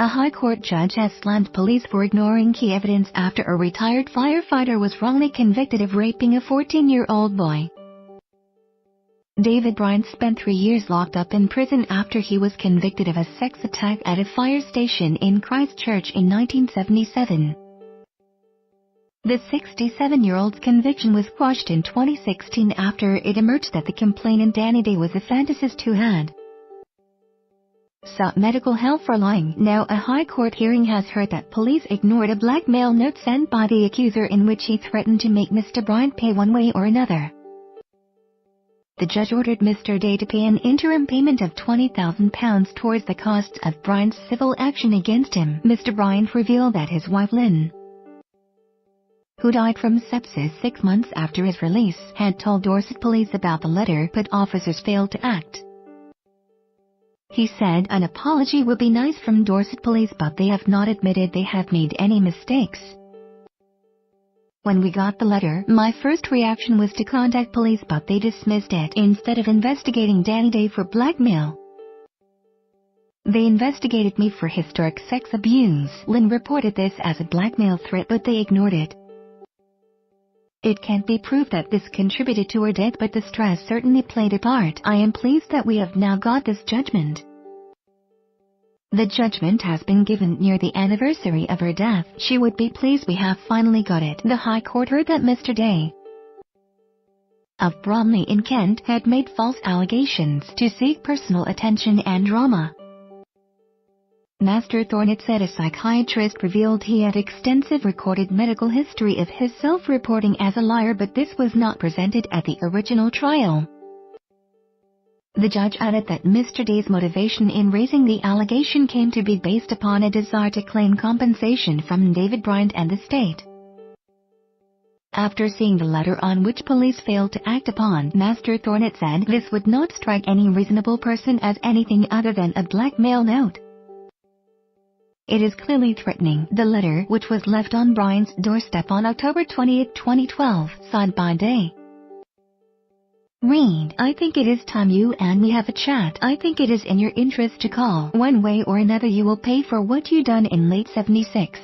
A High Court judge has slammed police for ignoring key evidence after a retired firefighter was wrongly convicted of raping a 14-year-old boy. David Bryant spent 3 years locked up in prison after he was convicted of a sex attack at a fire station in Christchurch in 1977. The 67-year-old's conviction was quashed in 2016 after it emerged that the complainant Danny Day was a fantasist who had sought medical help for lying. Now a High Court hearing has heard that police ignored a blackmail note sent by the accuser in which he threatened to make Mr. Bryant pay one way or another. The judge ordered Mr. Day to pay an interim payment of £20,000 towards the costs of Bryant's civil action against him. Mr. Bryant revealed that his wife Lynn, who died from sepsis 6 months after his release, had told Dorset police about the letter, but officers failed to act. He said an apology would be nice from Dorset police, but they have not admitted they have made any mistakes. When we got the letter, my first reaction was to contact police, but they dismissed it instead of investigating Danny Day for blackmail. They investigated me for historic sex abuse. Lynn reported this as a blackmail threat, but they ignored it. It can't be proved that this contributed to her death, but the stress certainly played a part. I am pleased that we have now got this judgment. The judgment has been given near the anniversary of her death. She would be pleased we have finally got it. The High Court heard that Mr. Day of Bromley in Kent had made false allegations to seek personal attention and drama. Master Thornett said a psychiatrist revealed he had extensive recorded medical history of his self-reporting as a liar, but this was not presented at the original trial. The judge added that Mr. Day's motivation in raising the allegation came to be based upon a desire to claim compensation from David Bryant and the state. After seeing the letter on which police failed to act upon, Master Thornett said this would not strike any reasonable person as anything other than a blackmail note. It is clearly threatening. The letter, which was left on Bryant's doorstep on October 20, 2012, signed by Day, read, "I think it is time you and me have a chat. I think it is in your interest to call. One way or another you will pay for what you done in late 76.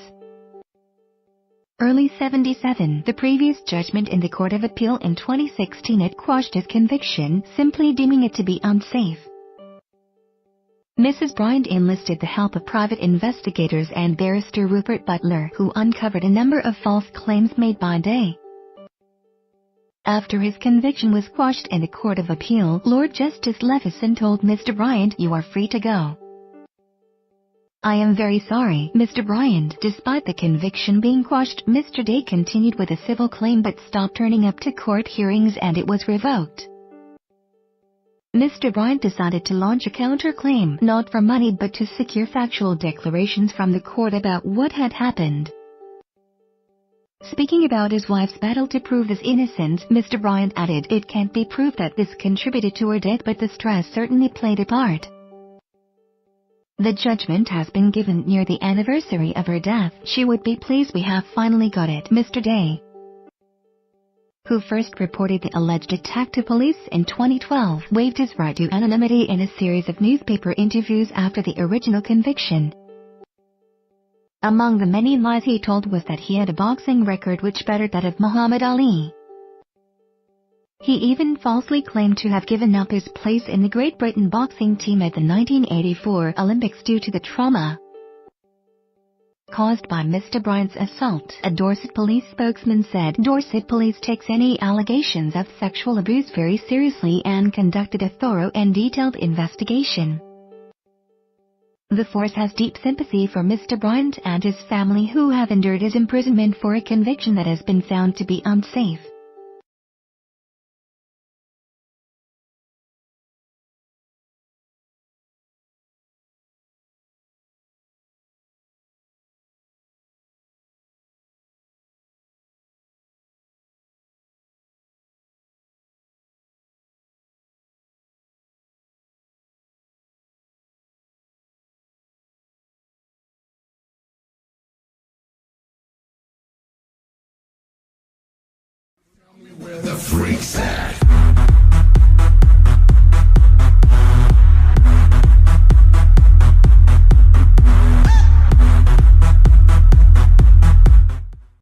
Early 77. The previous judgment in the Court of Appeal in 2016 had quashed his conviction, simply deeming it to be unsafe. Mrs. Bryant enlisted the help of private investigators and barrister Rupert Butler, who uncovered a number of false claims made by Day. After his conviction was quashed in the Court of Appeal, Lord Justice Leveson told Mr. Bryant, "You are free to go." "I am very sorry, Mr. Bryant." Despite the conviction being quashed, Mr. Day continued with a civil claim but stopped turning up to court hearings and it was revoked. Mr. Bryant decided to launch a counterclaim, not for money but to secure factual declarations from the court about what had happened. Speaking about his wife's battle to prove his innocence, Mr. Bryant added, "It can't be proved that this contributed to her death, but the stress certainly played a part." The judgment has been given near the anniversary of her death. She would be pleased we have finally got it. Mr. Day, who first reported the alleged attack to police in 2012, waived his right to anonymity in a series of newspaper interviews after the original conviction. Among the many lies he told was that he had a boxing record which bettered that of Muhammad Ali. He even falsely claimed to have given up his place in the Great Britain boxing team at the 1984 Olympics due to the trauma caused by Mr. Bryant's assault. A Dorset police spokesman said Dorset police takes any allegations of sexual abuse very seriously and conducted a thorough and detailed investigation. The force has deep sympathy for Mr. Bryant and his family, who have endured his imprisonment for a conviction that has been found to be unsafe. Where the freaks at?